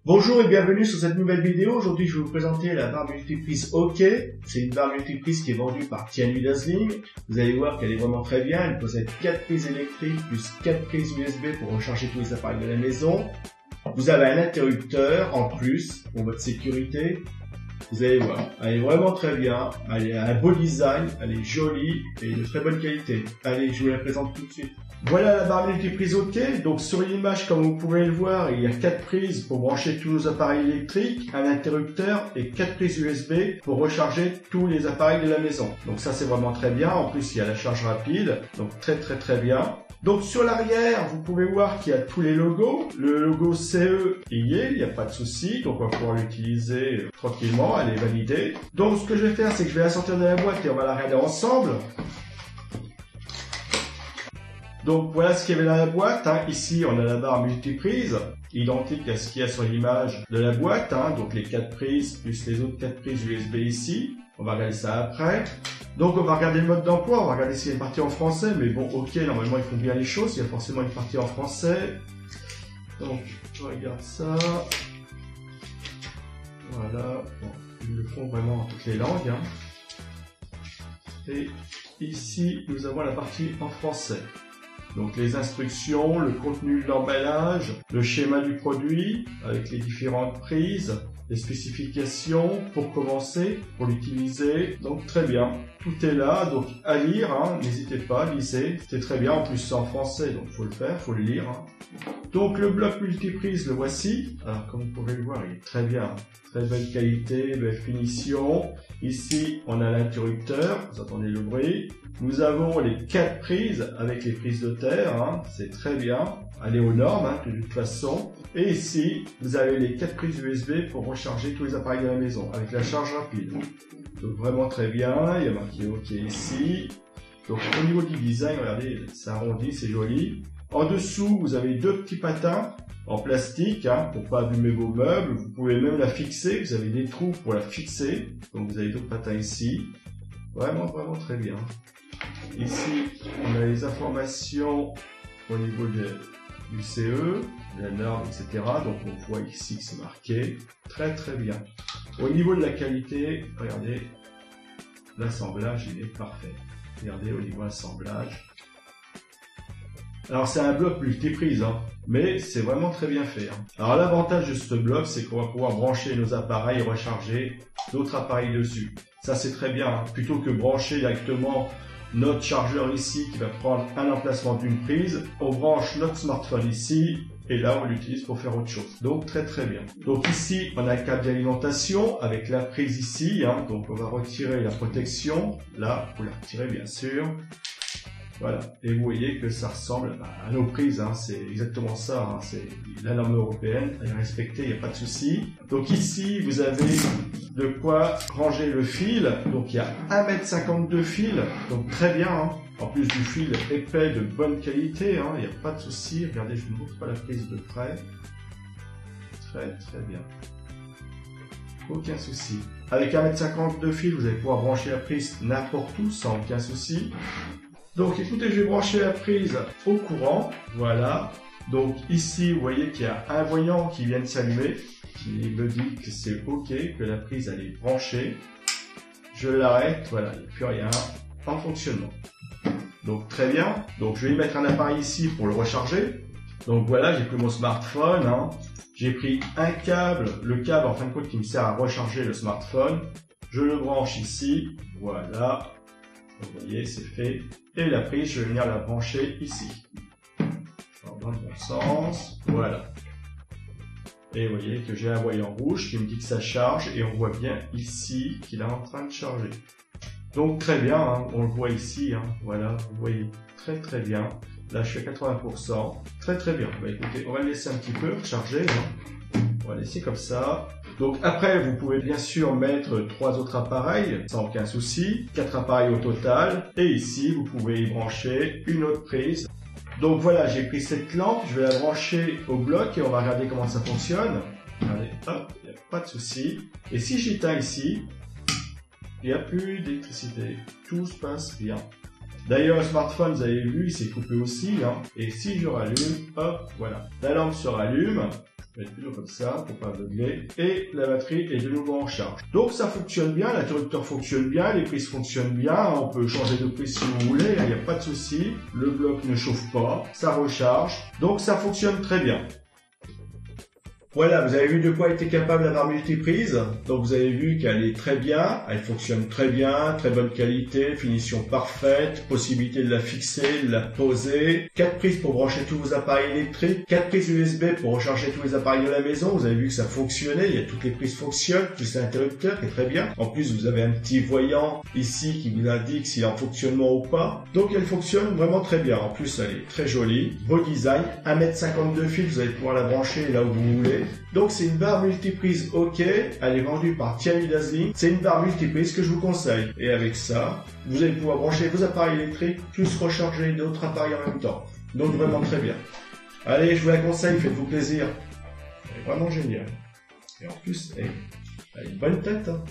Bonjour et bienvenue sur cette nouvelle vidéo. Aujourd'hui, je vais vous présenter la barre multiprise OK. C'est une barre multiprise qui est vendue par Tianyu Dazzling. Vous allez voir qu'elle est vraiment très bien. Elle possède 4 prises électriques plus 4 prises USB pour recharger tous les appareils de la maison. Vous avez un interrupteur en plus pour votre sécurité. Vous allez voir, elle est vraiment très bien. Elle a un beau design, elle est jolie et de très bonne qualité. Allez, je vous la présente tout de suite. Voilà la barre multiprise OK. Donc sur l'image, comme vous pouvez le voir, il y a 4 prises pour brancher tous nos appareils électriques, un interrupteur et 4 prises USB pour recharger tous les appareils de la maison. Donc ça c'est vraiment très bien. En plus il y a la charge rapide, donc très bien. Donc sur l'arrière, vous pouvez voir qu'il y a tous les logos. Le logo CE il n'y a pas de souci, donc on va pouvoir l'utiliser tranquillement, elle est validée. Donc ce que je vais faire, c'est que je vais la sortir de la boîte et on va la regarder ensemble. Donc voilà ce qu'il y avait dans la boîte. Ici on a la barre multiprise, identique à ce qu'il y a sur l'image de la boîte. Donc les 4 prises plus les autres 4 prises USB ici. On va regarder ça après. Donc on va regarder le mode d'emploi, on va regarder s'il y a une partie en français. Mais bon, OK, normalement ils font bien les choses, il y a forcément une partie en français. Donc je regarde ça. Voilà, bon, ils le font vraiment en toutes les langues. Et ici nous avons la partie en français. Donc les instructions, le contenu de l'emballage, le schéma du produit avec les différentes prises, les spécifications pour commencer, pour l'utiliser. Donc très bien, tout est là, donc à lire, n'hésitez pas, lisez, c'est très bien, en plus c'est en français, donc faut le faire, faut le lire. Donc le bloc multiprise, le voici. Alors comme vous pouvez le voir, il est très bien, très belle qualité, belle finition. Ici on a l'interrupteur, vous entendez le bruit. Nous avons les 4 prises avec les prises de terre, c'est très bien, elle est aux normes de toute façon. Et ici, vous avez les 4 prises USB pour recharger tous les appareils de la maison avec la charge rapide. Donc vraiment très bien, il y a marqué OK ici. Donc au niveau du design, regardez, c'est arrondi, c'est joli. En dessous, vous avez 2 petits patins en plastique pour pas abîmer vos meubles. Vous pouvez même la fixer, vous avez des trous pour la fixer. Donc vous avez 2 patins ici. Vraiment très bien. Ici, on a les informations au niveau du CE, de la norme, etc. Donc on voit ici que c'est marqué. Très bien. Au niveau de la qualité, regardez, l'assemblage il est parfait. Regardez au niveau assemblage. Alors c'est un bloc multiprise, mais c'est vraiment très bien fait. Alors l'avantage de ce bloc, c'est qu'on va pouvoir brancher nos appareils et recharger d'autres appareils dessus. Ça c'est très bien, plutôt que brancher directement notre chargeur ici qui va prendre un emplacement d'une prise, on branche notre smartphone ici et là on l'utilise pour faire autre chose. Donc très bien. Donc ici on a un câble d'alimentation avec la prise ici, donc on va retirer la protection, là vous la retirez bien sûr. Voilà, et vous voyez que ça ressemble à nos prises, c'est exactement ça, c'est la norme européenne, elle est respectée, il n'y a pas de souci. Donc ici, vous avez de quoi ranger le fil, donc il y a 1,50 m de fil, donc très bien, en plus du fil épais de bonne qualité, il n'y a pas de souci. Regardez, je ne vous montre pas la prise de près, très bien. Aucun souci. Avec 1,50 m de fil, vous allez pouvoir brancher la prise n'importe où sans aucun souci. Donc écoutez, je vais brancher la prise au courant, voilà. Donc ici, vous voyez qu'il y a un voyant qui vient de s'allumer, qui me dit que c'est OK, que la prise elle est branchée. Je l'arrête, voilà, il n'y a plus rien en fonctionnement. Donc très bien, donc je vais y mettre un appareil ici pour le recharger. Donc voilà, j'ai pris mon smartphone, j'ai pris un câble, le câble en fin de compte qui me sert à recharger le smartphone. Je le branche ici, voilà. Vous voyez, c'est fait. Et la prise, je vais venir la brancher ici. Dans le bon sens. Voilà. Et vous voyez que j'ai un voyant rouge qui me dit que ça charge. Et on voit bien ici qu'il est en train de charger. Donc très bien, on le voit ici. Voilà, vous voyez très bien. Là, je suis à 80%. Très bien. Bah écoutez, on va le laisser un petit peu recharger. On va laisser comme ça. Donc après, vous pouvez bien sûr mettre 3 autres appareils sans aucun souci, 4 appareils au total. Et ici, vous pouvez y brancher une autre prise. Donc voilà, j'ai pris cette lampe, je vais la brancher au bloc et on va regarder comment ça fonctionne. Regardez, hop, il n'y a pas de souci. Et si j'éteins ici, il n'y a plus d'électricité. Tout se passe bien. D'ailleurs, le smartphone, vous avez vu, il s'est coupé aussi, hein. Et si je rallume, hop, voilà. La lampe se rallume. Je vais mettre toujours comme ça pour pas aveugler. Et la batterie est de nouveau en charge. Donc ça fonctionne bien, l'interrupteur fonctionne bien, les prises fonctionnent bien. On peut changer de prise si vous voulez, il n'y a pas de souci. Le bloc ne chauffe pas, ça recharge. Donc ça fonctionne très bien. Voilà, vous avez vu de quoi était capable la barre multiprise. Donc vous avez vu qu'elle est très bien, elle fonctionne très bien, très bonne qualité, finition parfaite, possibilité de la fixer, de la poser. 4 prises pour brancher tous vos appareils électriques, 4 prises USB pour recharger tous les appareils de la maison. Vous avez vu que ça fonctionnait, il y a toutes les prises fonctionnent, plus l'interrupteur qui est très bien. En plus, vous avez un petit voyant ici qui vous indique s'il est en fonctionnement ou pas. Donc elle fonctionne vraiment très bien. En plus, elle est très jolie, beau design, 1,52 m fil, vous allez pouvoir la brancher là où vous voulez. Donc c'est une barre multiprise OK, elle est vendue par Tiami Dazzling. C'est une barre multiprise que je vous conseille. Et avec ça, vous allez pouvoir brancher vos appareils électriques plus recharger d'autres appareils en même temps. Donc vraiment très bien. Allez, je vous la conseille, faites-vous plaisir. Elle est vraiment géniale. Et en plus, elle a une bonne tête, hein.